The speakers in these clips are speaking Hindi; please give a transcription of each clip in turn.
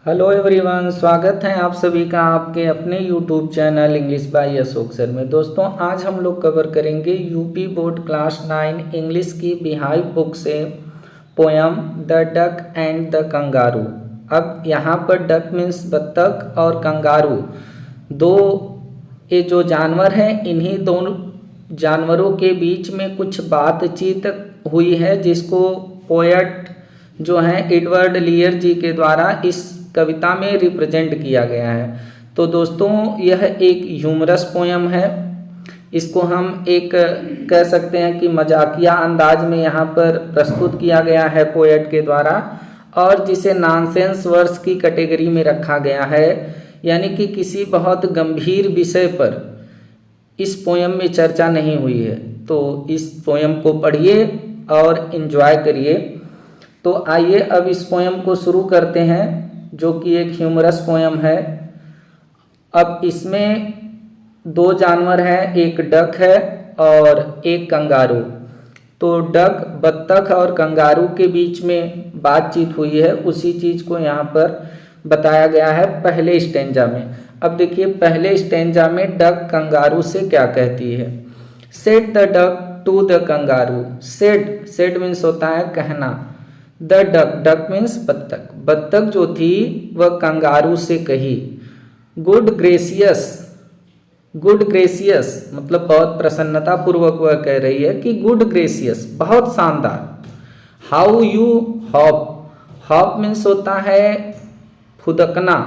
हेलो एवरीवन, स्वागत है आप सभी का आपके अपने YouTube channel English by Ashok sir में। दोस्तों, आज हम लोग कवर करेंगे यूपी बोर्ड क्लास 9 इंग्लिश की बिहाइव बुक से poem the duck and the kangaroo. अब यहाँ पर डक मीन्स बत्तख और कंगारू दो ये जो जानवर हैं, इन्हीं दोनों जानवरों के बीच में कुछ बातचीत हुई है, जिसको पोएट जो हैं एडवर्ड लियर जी के द्वारा इस कविता में रिप्रेजेंट किया गया है। तो दोस्तों, यह एक ह्यूमरस पोयम है। इसको हम एक कह सकते हैं कि मजाकिया अंदाज में यहाँ पर प्रस्तुत किया गया है पोएट के द्वारा, और जिसे नॉनसेंस वर्स की कैटेगरी में रखा गया है, यानी कि किसी बहुत गंभीर विषय पर इस पोयम में चर्चा नहीं हुई है। तो इस पोयम को पढ़िए और एंजॉय करिए। तो आइए अब इस पोयम को शुरू करते हैं, जो कि एक ह्यूमरस पोयम है। अब इसमें दो जानवर हैं, एक डक है और एक कंगारू। तो डक, बत्तख और कंगारू के बीच में बातचीत हुई है, उसी चीज़ को यहाँ पर बताया गया है पहले स्टेंजा में। अब देखिए, पहले स्टेंजा में डक कंगारू से क्या कहती है। Said the duck to the kangaroo. Said means होता है कहना। द डक, डक मीन्स बत्तख। बत्तख जो थी वह कंगारू से कही, गुड ग्रेसियस मतलब बहुत प्रसन्नता पूर्वक वह कह रही है कि गुड ग्रेसियस बहुत शानदार। How you hop. Hop means होता है फुदकना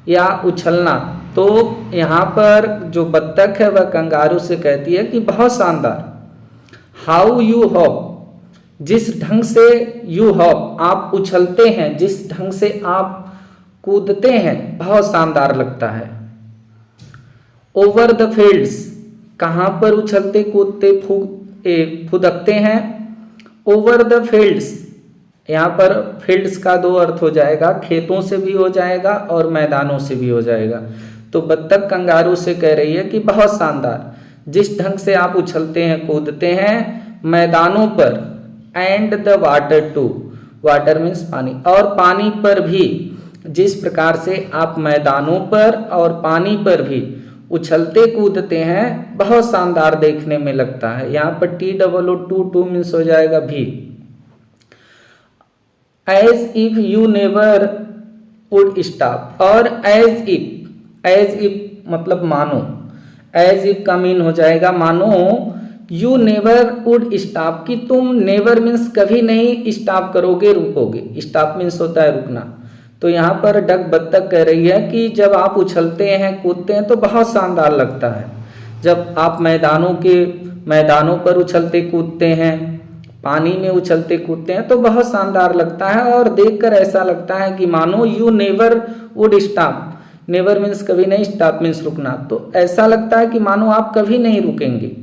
या उछलना। तो यहाँ पर जो बत्तख है वह कंगारू से कहती है कि बहुत शानदार। हाउ यू हॉप, जिस ढंग से यू हॉप आप उछलते हैं, जिस ढंग से आप कूदते हैं, बहुत शानदार लगता है। ओवर द फील्ड्स, कहाँ पर उछलते कूदते फुदकते हैं। ओवर द फील्ड्स, यहाँ पर फील्ड्स का दो अर्थ हो जाएगा, खेतों से भी हो जाएगा और मैदानों से भी हो जाएगा। तो बत्तख कंगारू से कह रही है कि बहुत शानदार, जिस ढंग से आप उछलते हैं कूदते हैं मैदानों पर। And the water too, water means पानी, और पानी पर भी, जिस प्रकार से आप मैदानों पर और पानी पर भी उछलते कूदते हैं, बहुत शानदार देखने में लगता है। यहाँ पर TOO मीन्स हो जाएगा भी। As if you never would stop, और एज इफ मतलब मानो, एज इफ का मीन हो जाएगा मानो। यू नेवर वुड स्टॉप, कि तुम नेवर मीन्स कभी नहीं स्टॉप करोगे, रुकोगे। स्टॉप मीन्स होता है रुकना। तो यहाँ पर डक बत्तख कह रही है कि जब आप उछलते हैं कूदते हैं तो बहुत शानदार लगता है। जब आप मैदानों पर उछलते कूदते हैं, पानी में उछलते कूदते हैं, तो बहुत शानदार लगता है और देखकर ऐसा लगता है कि मानो you never would stop. Never means कभी नहीं, स्टॉप मीन्स रुकना। तो ऐसा लगता है कि मानो आप कभी नहीं रुकेंगे।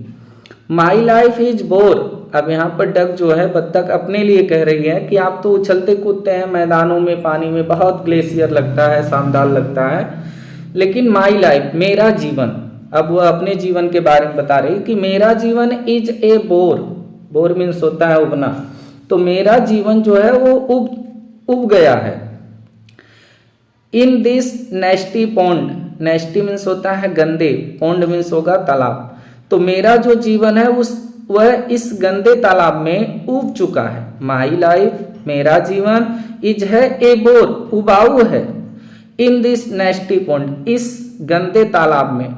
My life is bore. अब यहाँ पर डक जो है बत्तख अपने लिए कह रही है कि आप तो उछलते कूदते हैं मैदानों में, पानी में, बहुत ग्लेशियर लगता है, शानदार लगता है, लेकिन माई लाइफ, मेरा जीवन। अब वह अपने जीवन के बारे में बता रही कि मेरा जीवन is a bore. Bore means होता है उबना। तो मेरा जीवन जो है वो उब गया है। इन दिस नेस्टी पॉन्ड, नेस्टी मीन्स होता है गंदे, पॉन्ड मीन्स होगा तालाब। तो मेरा जो जीवन है वह इस गंदे तालाब में उब चुका है। माई लाइफ, मेरा जीवन, इज है ए बोर, उबाऊ है। इन दिस नेस्टी पॉन्ड, इस गंदे तालाब में,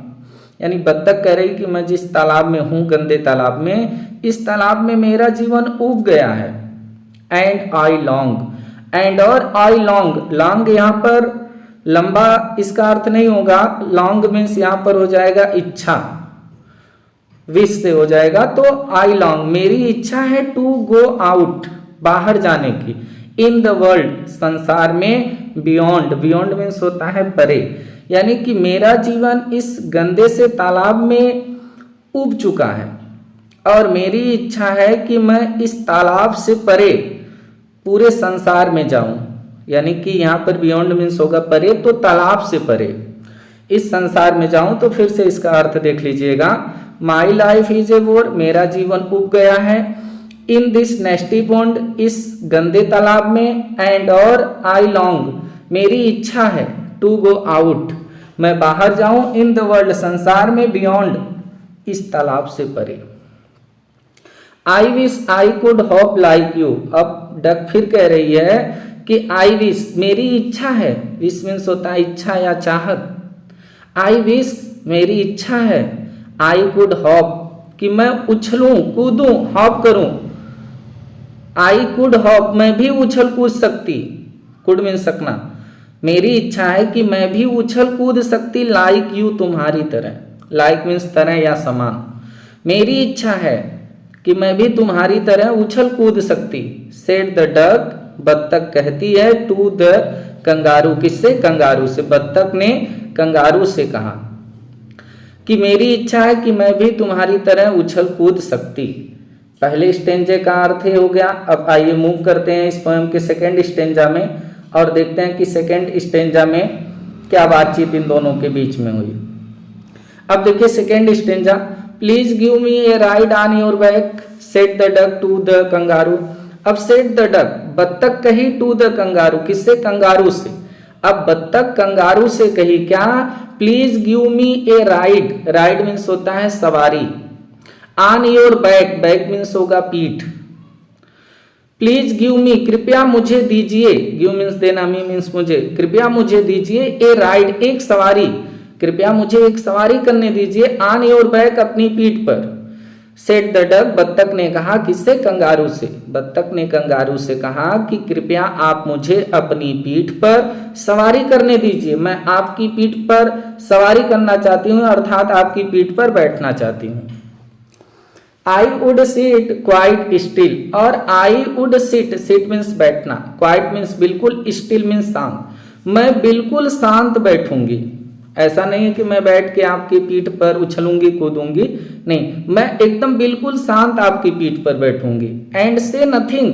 यानी बत्तख कह रही कि मैं जिस तालाब में हूँ, गंदे तालाब में, इस तालाब में मेरा जीवन उब गया है। एंड आई लॉन्ग, एंड और आई लॉन्ग, लॉन्ग यहाँ पर लंबा इसका अर्थ नहीं होगा। लॉन्ग मीन्स यहाँ पर हो जाएगा इच्छा, विश से हो जाएगा। तो आई लॉन्ग, मेरी इच्छा है, टू गो आउट, बाहर जाने की। इन द वर्ल्ड, संसार में। बियॉन्ड, बियॉन्ड मीन्स होता है परे, यानी कि मेरा जीवन इस गंदे से तालाब में उब चुका है और मेरी इच्छा है कि मैं इस तालाब से परे पूरे संसार में जाऊं। यानी कि यहाँ पर बियॉन्ड मीन्स होगा परे, तो तालाब से परे इस संसार में जाऊं। तो फिर से इसका अर्थ देख लीजिएगा। My life is a bore, मेरा जीवन उब गया है। इन दिस नेस्टी पॉन्ड, इस गंदे तालाब में। एंड और आई लॉन्ग, मेरी इच्छा है टू गो आउट, मैं बाहर जाऊं इन द वर्ल्ड, संसार में, बियॉन्ड, इस तालाब से परे। I wish I could hope like you, अब डक फिर कह रही है कि आई विश, मेरी इच्छा है, विश मीन्स होता है इच्छा या चाहत, आई विश, मेरी इच्छा है, आई कुड हॉप, कि मैं उछलूं कूदूं, हॉप करूं, आई कुड हॉप, मैं भी उछल कूद सकती, कुड मीन सकना, मेरी इच्छा है कि मैं भी उछल कूद सकती, लाइक यू, तुम्हारी तरह, लाइक मीन्स तरह या समान, मेरी इच्छा है कि मैं भी तुम्हारी तरह उछल कूद सकती। सेड द डक, बत्तख कहती है, टू द कंगारू, किससे, कंगारू से, बत्तख ने कंगारू से कहा कि मेरी इच्छा है कि मैं भी तुम्हारी तरह उछल कूद सकती। पहले स्टेंजे का अर्थ हो गया। अब आइए मूव करते हैं इस पोएम के सेकंड स्टेंजा में और देखते हैं कि सेकंड स्टेंजा में क्या बातचीत इन दोनों के बीच में हुई। अब देखिए second stanza, please give me a ride on your back, said the duck to the kangaroo. अब सेड द डक, बत्तख कही टू द कंगारू, किससे, कंगारू से। अब बत्तख कंगारू से कही क्या, please give me a ride, ride means होता है सवारी, on your back, back means होगा पीठ, प्लीज गिव मी, कृपया मुझे दीजिए, गिव मीन्स देना, मी मीन्स मुझे, कृपया मुझे दीजिए, ए राइड, एक सवारी, कृपया मुझे एक सवारी करने दीजिए, ऑन योर बैक, अपनी पीठ पर। सेड द डक, बत्तख ने कहा, किससे, कंगारू से। बत्तख ने कंगारू से कहा कि कृपया आप मुझे अपनी पीठ पर सवारी करने दीजिए, मैं आपकी पीठ पर सवारी करना चाहती हूँ, अर्थात आपकी पीठ पर बैठना चाहती हूँ। I would sit quite still, और I would sit, sit means बैठना, क्वाइट मीन्स बिल्कुल, स्टिल मीन्स शांत, मैं बिल्कुल शांत बैठूंगी। ऐसा नहीं है कि मैं बैठ के आपकी पीठ पर उछलूंगी कूदूंगी, नहीं, मैं एकदम बिल्कुल शांत आपकी पीठ पर बैठूंगी। एंड से नथिंग,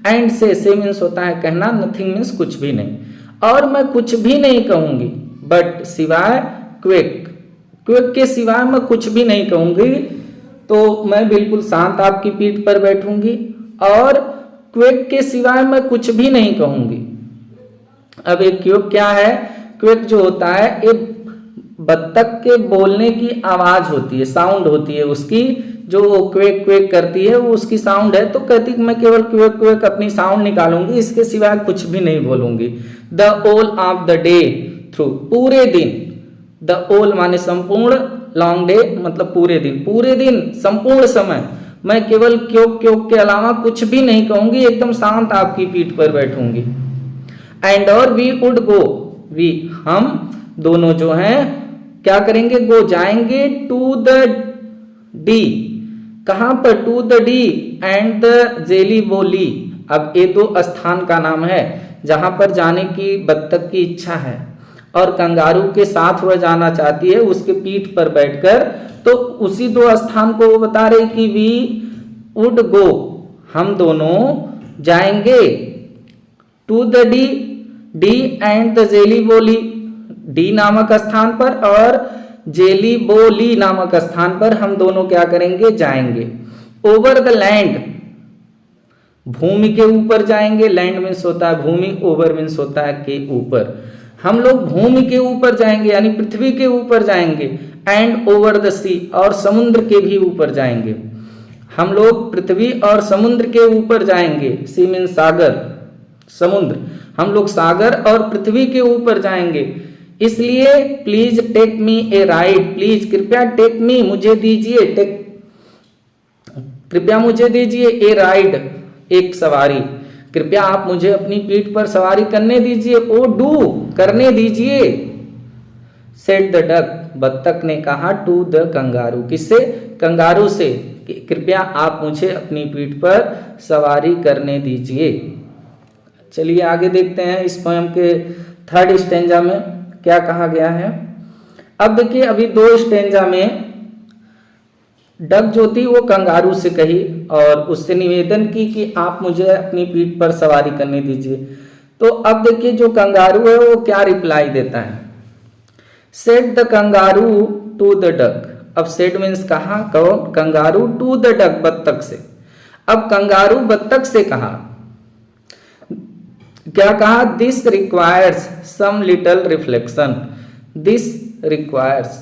एंड से मीन्स होता है कहना, नथिंग मीन्स कुछ भी नहीं, और मैं कुछ भी नहीं कहूंगी, बट सिवाय क्वेक, क्वेक के सिवाय मैं कुछ भी नहीं कहूंगी, तो मैं बिल्कुल शांत आपकी पीठ पर बैठूंगी और क्वेक के सिवाय मैं कुछ भी नहीं कहूंगी। अब एक क्वेक क्या है, क्वेक जो होता है एक बत्तख के बोलने की आवाज होती है, साउंड होती है उसकी, जो क्वेक क्वेक करती है वो उसकी साउंड है, तो कहती मैं केवल क्वेक क्वेक अपनी साउंड निकालूंगी, इसके सिवाय कुछ भी नहीं बोलूंगी। द ओल ऑफ द डे थ्रू, पूरे दिन, द ओल माने संपूर्ण, लॉन्ग डे मतलब पूरे दिन, पूरे दिन संपूर्ण समय मैं केवल क्योक क्योक के अलावा कुछ भी नहीं कहूंगी, एकदम शांत आपकी पीठ पर बैठूंगी। एंड और वी वुड गो, वी हम दोनों जो हैं क्या करेंगे, गो जाएंगे, टू द डी, कहां पर, to the Dee and the Jelly Bo Lee. अब ये दो स्थान का नाम है जहां पर जाने की बत्तख की इच्छा है और कंगारू के साथ वह जाना चाहती है उसके पीठ पर बैठकर, तो उसी दो स्थान को वो बता रही कि वी वुड गो, हम दोनों जाएंगे, to the Dee, Dee and the Jelly Bo Lee, Dee नामक स्थान पर और जेली बोली नामक स्थान पर हम दोनों क्या करेंगे, जाएंगे। ओवर द लैंड, भूमि के ऊपर जाएंगे, लैंड मीन्स होता है भूमि, ओवर मीन्स होता है के ऊपर, हम लोग भूमि के ऊपर जाएंगे यानी पृथ्वी के ऊपर जाएंगे। एंड ओवर द सी, और समुद्र के भी ऊपर जाएंगे, हम लोग पृथ्वी और समुद्र के ऊपर जाएंगे, सी मीन्स सागर, समुद्र, हम लोग सागर और पृथ्वी के ऊपर जाएंगे। इसलिए please take me a ride, please कृपया टेक मी मुझे दीजिए, टेक कृपया मुझे दीजिए, ए राइड एक सवारी, कृपया आप मुझे अपनी पीठ पर सवारी करने दीजिए, ओ डू करने दीजिए। सेड द डक, बत्तख ने कहा, टू द कंगारू, किससे, कंगारू से, कि कृपया आप मुझे अपनी पीठ पर सवारी करने दीजिए। चलिए आगे देखते हैं इस पोएम के थर्ड स्टेंजा में क्या कहा गया है। अब देखिए अभी दो स्टेंजा में डक जो थी वो कंगारू से कही और उससे निवेदन की कि आप मुझे अपनी पीठ पर सवारी करने दीजिए। तो अब देखिए जो कंगारू है वो क्या रिप्लाई देता है, said the kangaroo to the duck. अब सेड मीन्स कहा, कौन, कंगारू, टू द डक बत्तख से। अब कंगारू बत्तख से कहा क्या कहा, this requires some little reflection, this requires,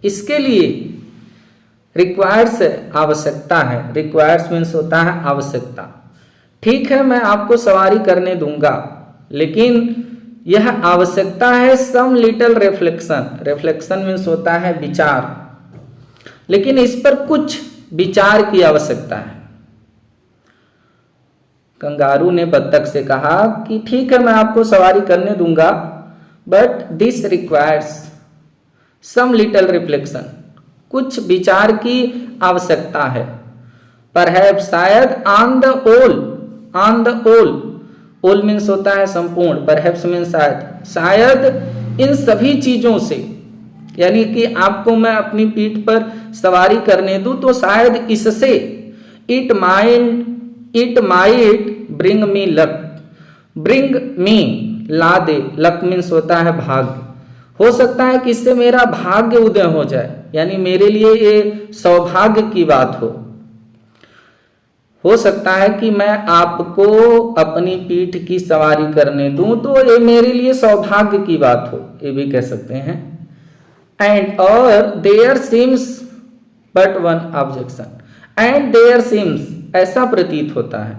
इसके लिए, रिक्वायर्स आवश्यकता है, रिक्वायर्स मीन्स होता है आवश्यकता। ठीक है, मैं आपको सवारी करने दूंगा, लेकिन यह आवश्यकता है some little reflection, reflection means होता है विचार, लेकिन इस पर कुछ विचार की आवश्यकता है। कंगारू ने बत्तख से कहा कि ठीक है, मैं आपको सवारी करने दूंगा, but this requires some little reflection, कुछ विचार की आवश्यकता है। परहैप्स शायद, on the whole, on the whole, whole means होता है संपूर्ण, परहैप्स मीन्स शायद, शायद इन सभी चीजों से, यानी कि आपको मैं अपनी पीठ पर सवारी करने दूं तो शायद इससे, it might bring me luck, bring me ला दे, लक मीन्स होता है भाग्य, हो सकता है कि इससे मेरा भाग्य उदय हो जाए, यानी मेरे लिए ये सौभाग्य की बात हो सकता है कि मैं आपको अपनी पीठ की सवारी करने दूं तो ये मेरे लिए सौभाग्य की बात हो, ये भी कह सकते हैं। एंड और there seems but one objection, and there seems, ऐसा प्रतीत होता है,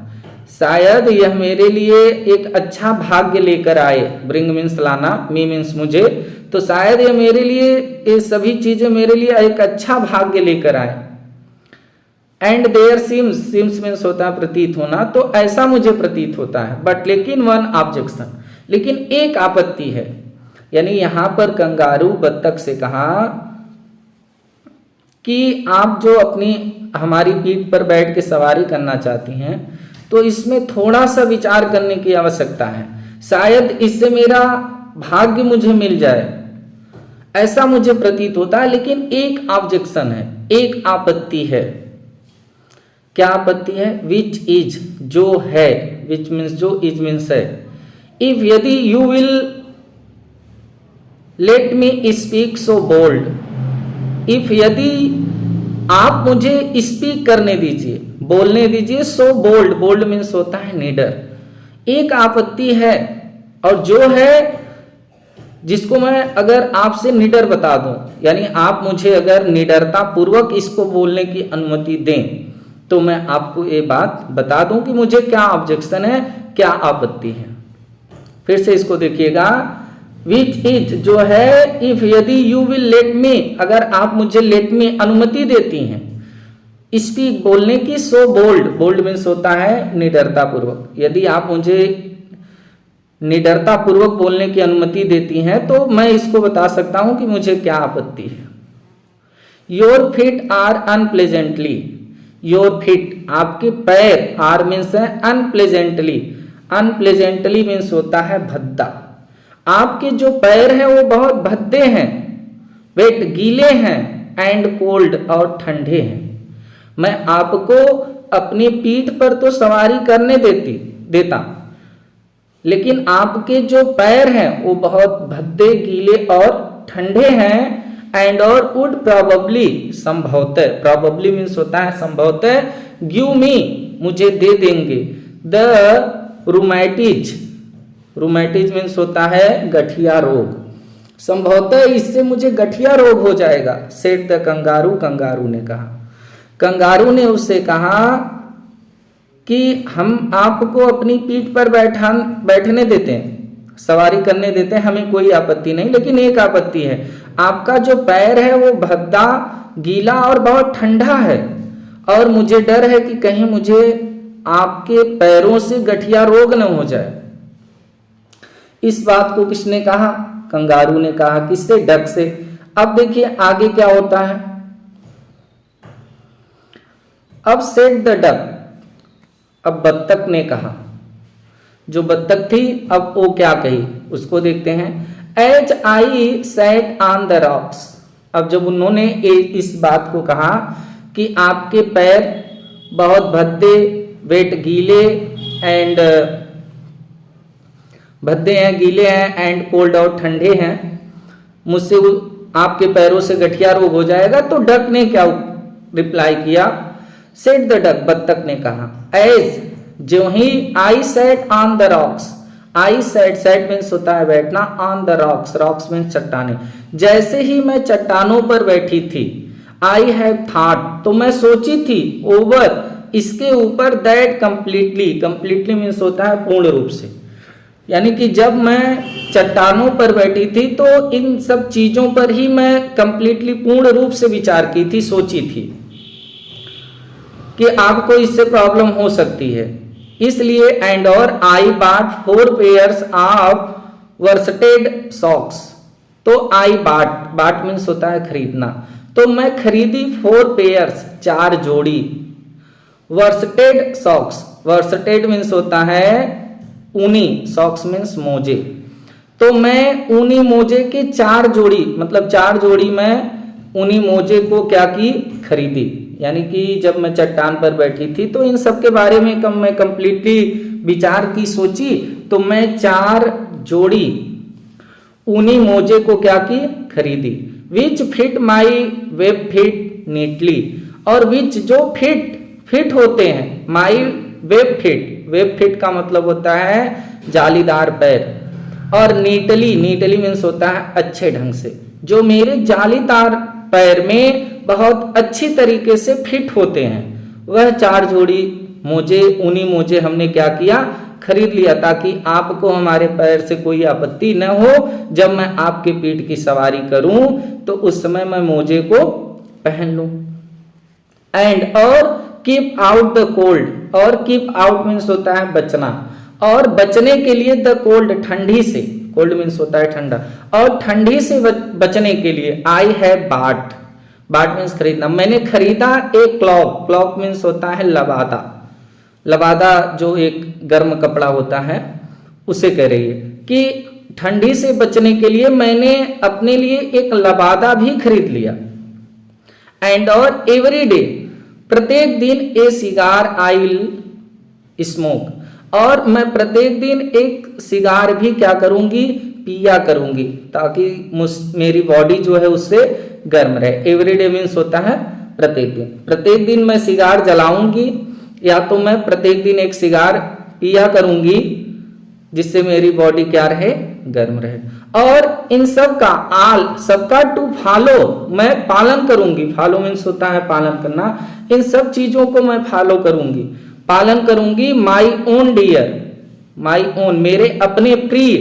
शायद यह मेरे लिए एक अच्छा भाग्य लेकर आए, ब्रिंग मीन्स लाना, मी मीन्स मुझे, तो शायद ये मेरे लिए, ये सभी चीजें मेरे लिए एक अच्छा भाग्य लेकर आए। And there seems, seems means होता है प्रतीत होना, तो ऐसा मुझे प्रतीत होता है, बट लेकिन वन ऑब्जेक्शन, लेकिन एक आपत्ति है, यानी यहां पर कंगारू बत्तख से कहा कि आप जो अपनी हमारी पीठ पर बैठ के सवारी करना चाहती हैं तो इसमें थोड़ा सा विचार करने की आवश्यकता है, शायद इससे मेरा भाग्य मुझे मिल जाए, ऐसा मुझे प्रतीत होता है, लेकिन एक ऑब्जेक्शन है, एक आपत्ति है। क्या आपत्ति है, विच इज, जो है, विच मीन्स जो, इज मीन्स है। इफ यदि you will let me speak so bold, if यदि आप मुझे स्पीक करने दीजिए, बोलने दीजिए, सो बोल्ड, बोल्ड मीन्स होता है निडर, एक आपत्ति है, और जो है जिसको मैं अगर आपसे निडर बता दूं, यानी आप मुझे अगर निडरता पूर्वक इसको बोलने की अनुमति दें तो मैं आपको ये बात बता दूं कि मुझे क्या ऑब्जेक्शन है, क्या आपत्ति है। फिर से इसको देखिएगा, विच इज, जो है, इफ यदि यू विल लेट मी, अगर आप मुझे लेट मी अनुमति देती हैं स्पीक बोलने की, सो बोल्ड, बोल्ड मीन्स होता है निडरता पूर्वक, यदि आप मुझे निडरता पूर्वक बोलने की अनुमति देती हैं तो मैं इसको बता सकता हूं कि मुझे क्या आपत्ति है। Your feet are unpleasantly, your feet, आपके पैर, आर मीन्स है अनप्लेजेंटली, अनप्लेजेंटली मीन्स होता है भद्दा, आपके जो पैर हैं वो बहुत भद्दे हैं, वेट गीले हैं, एंड कोल्ड और ठंडे हैं। मैं आपको अपनी पीठ पर तो सवारी करने देता, लेकिन आपके जो पैर हैं वो बहुत भद्दे, गीले और ठंडे हैं, एंड और वुड प्रोबेबली, संभवतः, प्रोबेबली मीन्स होता है संभवतः, गिव मी, मुझे दे देंगे, द रूमेटिज, रूमेटिज मीन्स होता है गठिया रोग, संभवतः इससे मुझे गठिया रोग हो जाएगा। सेड द कंगारू, कंगारू ने कहा, कंगारू ने उससे कहा कि हम आपको अपनी पीठ पर बैठने देते हैं, सवारी करने देते हैं, हमें कोई आपत्ति नहीं, लेकिन एक आपत्ति है, आपका जो पैर है वो भद्दा, गीला और बहुत ठंडा है, और मुझे डर है कि कहीं मुझे आपके पैरों से गठिया रोग न हो जाए। इस बात को किसने कहा, कंगारू ने कहा, किससे, डक से। अब देखिए आगे क्या होता है, अब सेड द डक, अब बत्तख ने कहा, जो बत्तख थी अब वो क्या कही उसको देखते हैं। As I sat on the rocks, अब जब उन्होंने इस बात को कहा कि आपके पैर बहुत भद्दे, वेट गीले, एंड भद्दे हैं, गीले हैं, एंड कोल्ड और ठंडे हैं, मुझसे आपके पैरों से गठिया रोग हो जाएगा, तो डक ने क्या रिप्लाई किया, सेड द डक, बत्तख ने कहा, एज, जो ही I sat on the rocks, I sat, sat means होता है बैठना, on the rocks, rocks means चट्टाने। जैसे ही मैं चट्टानों पर बैठी थी, आई हैव थॉट, तो मैं सोची थी, ओवर, इसके ऊपर, दैट कंप्लीटली, कंप्लीटली मीन्स होता है पूर्ण रूप से। यानी कि जब मैं चट्टानों पर बैठी थी तो इन सब चीजों पर ही मैं कंप्लीटली पूर्ण रूप से विचार की थी, सोची थी कि आपको इससे प्रॉब्लम हो सकती है, इसलिए एंड और आई बाट 4 पेयर्स ऑफ वर्सटेड सॉक्स। तो आई बाट, बाट मीन्स होता है खरीदना, तो मैं खरीदी 4 पेयर्स, 4 जोड़ी, वर्सटेड सॉक्स, वर्सटेड मीन्स होता है ऊनी, सॉक्स मीन्स मोजे, तो मैं ऊनी मोजे के 4 जोड़ी, मतलब 4 जोड़ी मैं ऊनी मोजे को क्या की, खरीदी। यानी कि जब मैं चट्टान पर बैठी थी तो इन सब के बारे में मैं कंप्लीटली विचार की, सोची, तो मैं 4 जोड़ी ऊनी मोजे को क्या की, खरीदी। Which fit my web feet neatly, और विच जो फिट होते हैं, my web feet, web feet का मतलब होता है जालीदार पैर, और नीटली, नीटली मीन्स होता है अच्छे ढंग से, जो मेरे जालीदार पैर में बहुत अच्छी तरीके से फिट होते हैं, वह 4 जोड़ी मोजे, ऊनी मोजे हमने क्या किया, खरीद लिया, ताकि आपको हमारे पैर से कोई आपत्ति न हो। जब मैं आपके पीठ की सवारी करूं तो उस समय मैं मोजे को पहन लूं। एंड और कीप आउट द कोल्ड, और कीप आउट मीन्स होता है बचना, और बचने के लिए द कोल्ड, ठंडी से, कोल्ड मीन्स होता है ठंडा, और ठंडी से बचने के लिए आई हैव बाट, बाट मीन्स खरीदना, मैंने खरीदा एक क्लॉक, क्लॉक मीन्स होता है लबादा, लबादा जो एक गर्म कपड़ा होता है उसे कह रही है कि ठंडी से बचने के लिए मैंने अपने लिए एक लबादा भी खरीद लिया। एंड और एवरी डे, प्रत्येक दिन, ए सिगार आई विल स्मोक, और मैं प्रत्येक दिन एक सिगार भी क्या करूंगी, पिया करूंगी, ताकि मेरी बॉडी जो है उससे गर्म रहे। एवरीडे मीन्स होता है प्रत्येक दिन, प्रत्येक दिन मैं सिगार जलाऊंगी, या तो मैं प्रत्येक दिन एक सिगार पिया करूंगी जिससे मेरी बॉडी क्या रहे, गर्म रहे। और इन सब का, आल सबका, टू फॉलो, मैं पालन करूंगी, फॉलो मीन्स होता है पालन करना, इन सब चीजों को मैं फॉलो करूंगी, पालन करूंगी। My own dear, my own मेरे अपने प्रिय,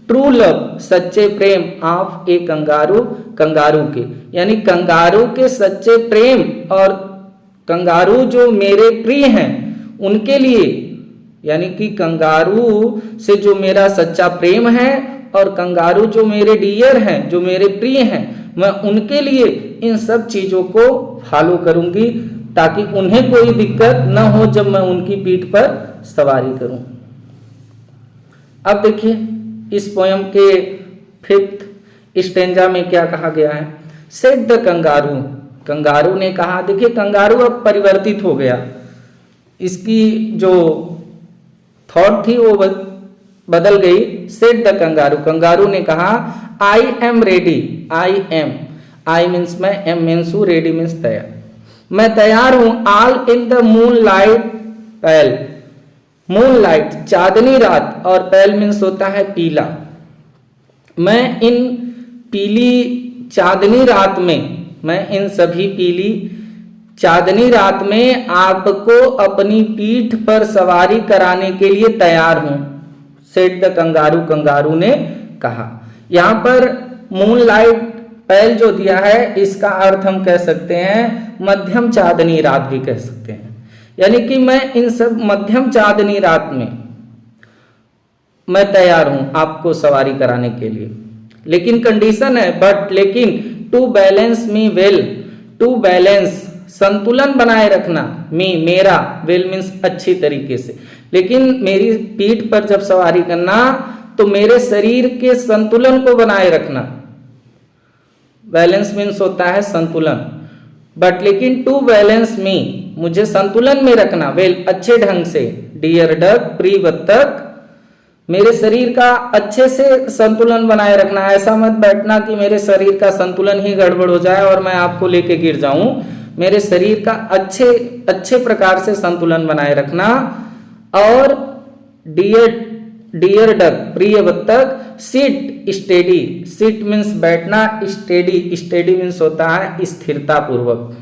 ट्रू लव सच्चे प्रेम, ऑफ ए कंगारू, कंगारू के, यानी कंगारू के सच्चे प्रेम, और कंगारू जो मेरे प्रिय हैं उनके लिए, यानी कि कंगारू से जो मेरा सच्चा प्रेम है, और कंगारू जो मेरे डियर हैं, जो मेरे प्रिय हैं, मैं उनके लिए इन सब चीजों को फॉलो करूंगी, ताकि उन्हें कोई दिक्कत न हो जब मैं उनकी पीठ पर सवारी करूं। अब देखिए इस पोयम के 5th स्टेंजा में क्या कहा गया है। सेड द कंगारू, कंगारू ने कहा, देखिए कंगारू अब परिवर्तित हो गया, इसकी जो थॉट थी वो बदल गई। सेड द कंगारू, कंगारू ने कहा, I am ready, I am, I means मैं, एम मीन्स हूं, रेडी मीन्स तैयार, मैं तैयार हूं। All in the moonlight pale, moonlight चांदनी रात, और पैल मीन्स होता है पीला, मैं इन पीली चांदनी रात में, मैं इन सभी पीली चांदनी रात में आपको अपनी पीठ पर सवारी कराने के लिए तैयार हूं। सेड द कंगारू, कंगारू ने कहा। यहां पर मून लाइट पैल जो दिया है इसका अर्थ हम कह सकते हैं मध्यम चांदनी रात भी कह सकते हैं, यानी कि मैं इन सब मध्यम चांदनी रात में मैं तैयार हूं आपको सवारी कराने के लिए, लेकिन कंडीशन है, बट लेकिन, to balance me well, to balance संतुलन बनाए रखना, मी मेरा, वेल मीन्स अच्छी तरीके से, लेकिन मेरी पीठ पर जब सवारी करना तो मेरे शरीर के संतुलन को बनाए रखना, बैलेंस मीन्स होता है संतुलन, बट लेकिन टू बैलेंस मी, मुझे संतुलन में रखना, वेल अच्छे ढंग से, डियर डक, प्रिय बत्तख, मेरे शरीर का अच्छे से संतुलन बनाए रखना, ऐसा मत बैठना कि मेरे शरीर का संतुलन ही गड़बड़ हो जाए और मैं आपको लेके गिर जाऊं, मेरे शरीर का अच्छे प्रकार से संतुलन बनाए रखना। और डियर डियर डक, प्रिय बत्तख, सिट स्टेडी, सिट मीन्स बैठना, स्टेडी, स्टेडी मीन्स होता है स्थिरता पूर्वक,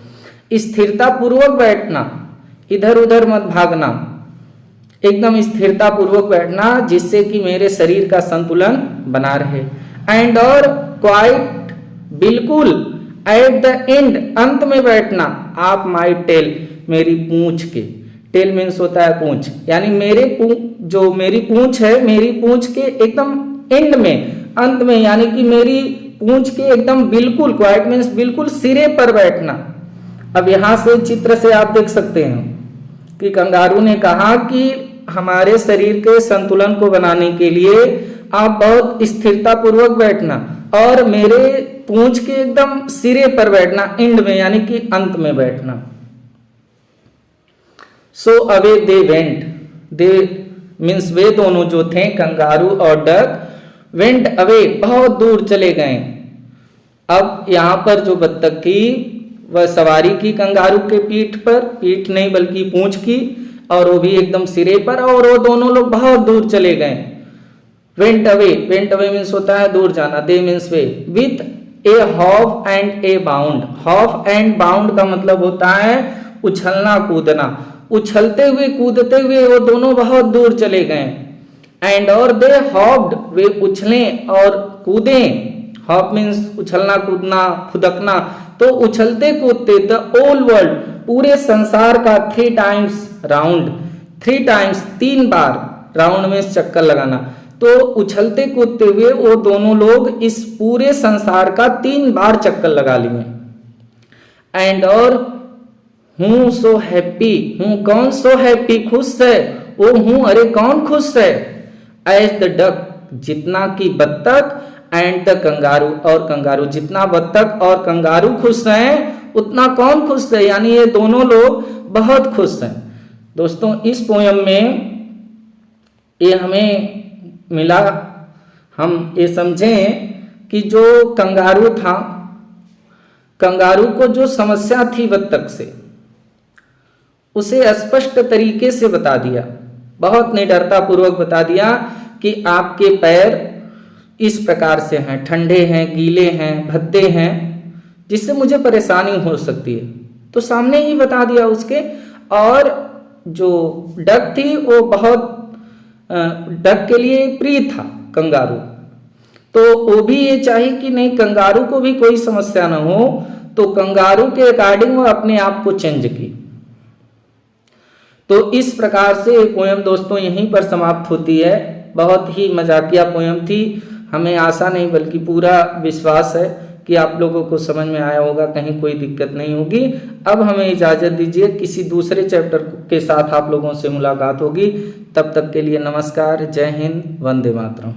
स्थिरता पूर्वक बैठना, इधर उधर मत भागना, एकदम स्थिरता पूर्वक बैठना जिससे कि मेरे शरीर का संतुलन बना रहे। एंड और क्वाइट, बिल्कुल, एट द एंड, अंत में बैठना, आप माई टेल, मेरी पूंछ के, टेल मीन्स होता है पूंछ, यानी मेरे जो मेरी पूंछ है, मेरी पूंछ के एकदम एंड में, अंत में, यानी कि मेरी पूंछ के एकदम बिल्कुल, क्वाइट मीन्स बिल्कुल सिरे पर बैठना। अब यहां से चित्र से आप देख सकते हैं कि कंगारू ने कहा कि हमारे शरीर के संतुलन को बनाने के लिए आप बहुत स्थिरता पूर्वक बैठना और मेरे पूंछ के एकदम सिरे पर बैठना, एंड में, यानी कि अंत में बैठना। So away they went, they means वे दोनों जो थे, कंगारू और डक, वेंट अवे, बहुत दूर चले गए। अब यहां पर जो बत्तख थी वह सवारी की कंगारू के पीठ पर, पीठ नहीं बल्कि पूंछ की, और वो भी एकदम सिरे पर, और वो दोनों लोग बहुत दूर चले गए। Went away, went away means होता है दूर जाना, दे मीन्स वे, with a hop and a bound, hop and bound का मतलब होता है उछलना कूदना, उछलते हुए कूदते हुए वो दोनों बहुत दूर चले गए। एंड और दे हॉप्ड, वे उछले और कूदे, हॉप मीन्स उछलना कूदना फुदकना, तो उछलते कूदते द ओल वर्ल्ड, पूरे संसार का 3 टाइम्स राउंड, 3 टाइम्स 3 बार, राउंड में चक्कर लगाना, तो उछलते कूदते हुए वो दोनों लोग इस पूरे संसार का 3 बार चक्कर लगा लिए। एंड और हूं सो हैप्पी, हूं कौन सो हैप्पी, खुश है, वो हूं अरे कौन खुश है, एज द डक, जितना की बत्तख, एंड द कंगारू, और कंगारू, जितना बत्तख और कंगारू खुश हैं उतना कौन खुश है, यानी ये दोनों लोग बहुत खुश हैं। दोस्तों इस पोयम में ये हमें मिला, हम ये समझें कि जो कंगारू था, कंगारू को जो समस्या थी बत्तख से, उसे स्पष्ट तरीके से बता दिया, बहुत निडरता पूर्वक बता दिया कि आपके पैर इस प्रकार से हैं, ठंडे हैं, गीले हैं, भद्दे हैं, जिससे मुझे परेशानी हो सकती है, तो सामने ही बता दिया उसके। और जो डक थी वो बहुत डक के लिए प्रिय था कंगारू, तो वो भी ये चाहिए कि नहीं कंगारू को भी कोई समस्या ना हो, तो कंगारू के अकॉर्डिंग वो अपने आप को चेंज की। तो इस प्रकार से पोयम दोस्तों यहीं पर समाप्त होती है। बहुत ही मजाकिया पोयम थी, हमें आशा नहीं बल्कि पूरा विश्वास है कि आप लोगों को समझ में आया होगा, कहीं कोई दिक्कत नहीं होगी। अब हमें इजाज़त दीजिए, किसी दूसरे चैप्टर के साथ आप लोगों से मुलाकात होगी। तब तक के लिए नमस्कार, जय हिंद, वंदे मातरम।